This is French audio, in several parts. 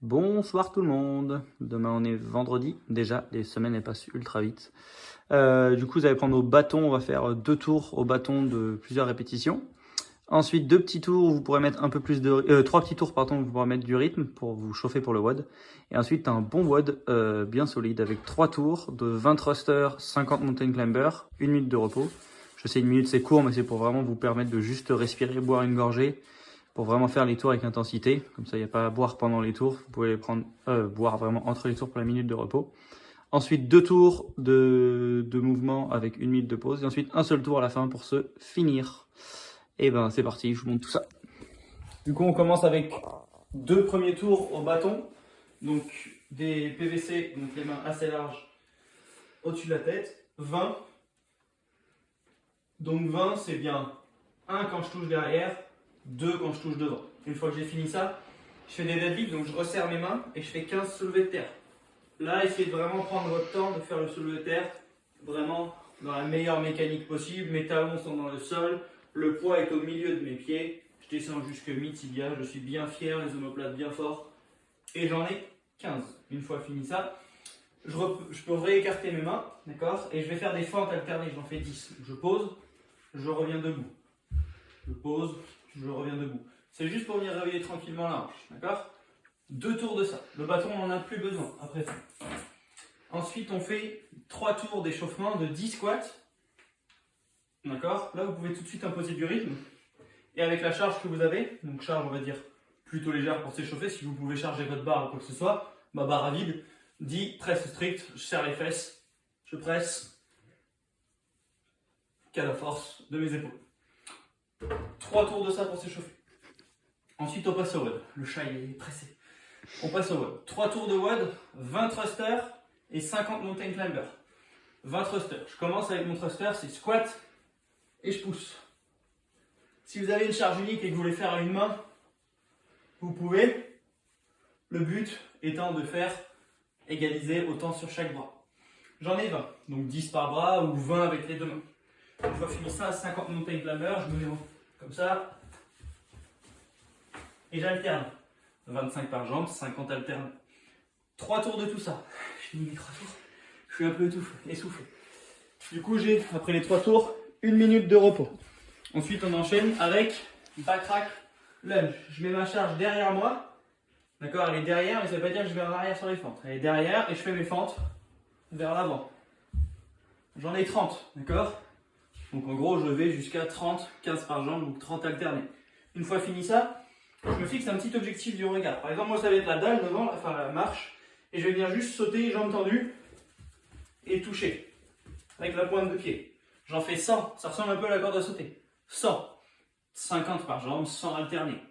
Bonsoir tout le monde. Demain on est vendredi. Déjà, les semaines elles passent ultra vite. Du coup, vous allez prendre au bâton. On va faire 2 tours au bâton de plusieurs répétitions. Ensuite, 2 petits tours où vous pourrez mettre un peu plus de... 3 petits tours, pardon, où vous pourrez mettre du rythme pour vous chauffer pour le WOD. Et ensuite, un bon WOD bien solide avec 3 tours de 20 thrusters, 50 mountain climbers, 1 minute de repos. Je sais, 1 minute c'est court, mais c'est pour vraiment vous permettre de juste respirer, boire une gorgée, pour vraiment faire les tours avec intensité. Comme ça, il n'y a pas à boire pendant les tours. Vous pouvez les prendre, boire vraiment entre les tours pour la minute de repos. Ensuite, 2 tours de mouvement avec 1 minute de pause. Et ensuite, un seul tour à la fin pour se finir. Et ben, c'est parti, je vous montre tout ça. Du coup, on commence avec 2 premiers tours au bâton. Donc, des PVC, donc les mains assez larges au-dessus de la tête. 20. Donc 20, c'est bien 1 quand je touche derrière, 2 quand je touche devant. Une fois que j'ai fini ça, je fais des deadlifts, donc je resserre mes mains et je fais 15 soulevés de terre. Là, essayez de vraiment prendre votre temps de faire le soulevé de terre, vraiment dans la meilleure mécanique possible. Mes talons sont dans le sol, le poids est au milieu de mes pieds. Je descends jusque mi-tibia, je suis bien fier, les omoplates bien forts. Et j'en ai 15. Une fois fini ça, je peux réécarter mes mains, d'accord? Et je vais faire des fentes alternées, j'en fais 10. Je pose, je reviens debout. Je pose, je reviens debout. C'est juste pour venir réveiller tranquillement la hanche, d'accord? 2 tours de ça. Le bâton, on n'en a plus besoin après ça. Ensuite, on fait 3 tours d'échauffement de 10 squats. D'accord? Là, vous pouvez tout de suite imposer du rythme. Et avec la charge que vous avez, donc charge, on va dire, plutôt légère pour s'échauffer, si vous pouvez charger votre barre ou quoi que ce soit, ma barre à vide, 10, presse strict, je serre les fesses, je presse, qu'à la force de mes épaules. 3 tours de ça pour s'échauffer. Ensuite, on passe au WOD. Le chat est pressé. On passe au WOD. 3 tours de WOD, 20 thrusters et 50 mountain climbers. 20 thrusters. Je commence avec mon thruster, c'est squat et je pousse. Si vous avez une charge unique et que vous voulez faire à une main, vous pouvez. Le but étant de faire égaliser autant sur chaque bras. J'en ai 20, donc 10 par bras ou 20 avec les 2 mains. Une fois fini ça, 50 mountain climbers, je me mets comme ça. Et j'alterne. 25 par jambe, 50 alterne. 3 tours de tout ça. Je finis les 3 tours. Je suis un peu essoufflé. Du coup, j'ai, après les 3 tours, 1 minute de repos. Ensuite, on enchaîne avec back rack lunge. Je mets ma charge derrière moi. D'accord, elle est derrière, mais ça ne veut pas dire que je vais en arrière sur les fentes. Elle est derrière et je fais mes fentes vers l'avant. J'en ai 30, d'accord? Donc en gros, je vais jusqu'à 30, 15 par jambe, donc 30 alternés. Une fois fini ça, je me fixe un petit objectif du regard. Par exemple, moi, ça va être la dalle devant, enfin la marche, et je vais venir juste sauter, jambes tendues, et toucher, avec la pointe de pied. J'en fais 100, ça ressemble un peu à la corde à sauter. 100, 50 par jambe, 100 alternés.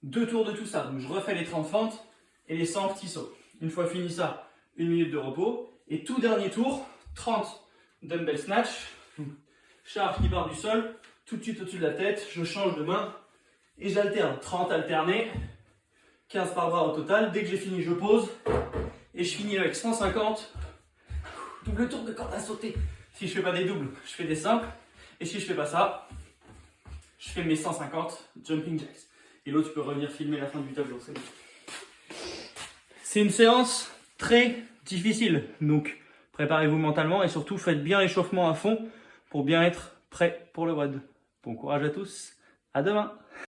2 tours de tout ça, donc je refais les 30 fentes et les 100 petits sauts. Une fois fini ça, 1 minute de repos, et tout dernier tour, 30 dumbbell snatch, charge qui part du sol, tout de suite au-dessus de la tête, je change de main, et j'alterne, 30 alternés, 15 par bras au total. Dès que j'ai fini, je pose. Et je finis avec 150. Double tour de corde à sauter. Si je fais pas des doubles, je fais des simples. Et si je fais pas ça, je fais mes 150 jumping jacks. Et l'autre, tu peux revenir filmer la fin du tableau. C'est une séance très difficile. Donc, préparez-vous mentalement et surtout, faites bien l'échauffement à fond pour bien être prêt pour le WOD. Bon courage à tous. À demain.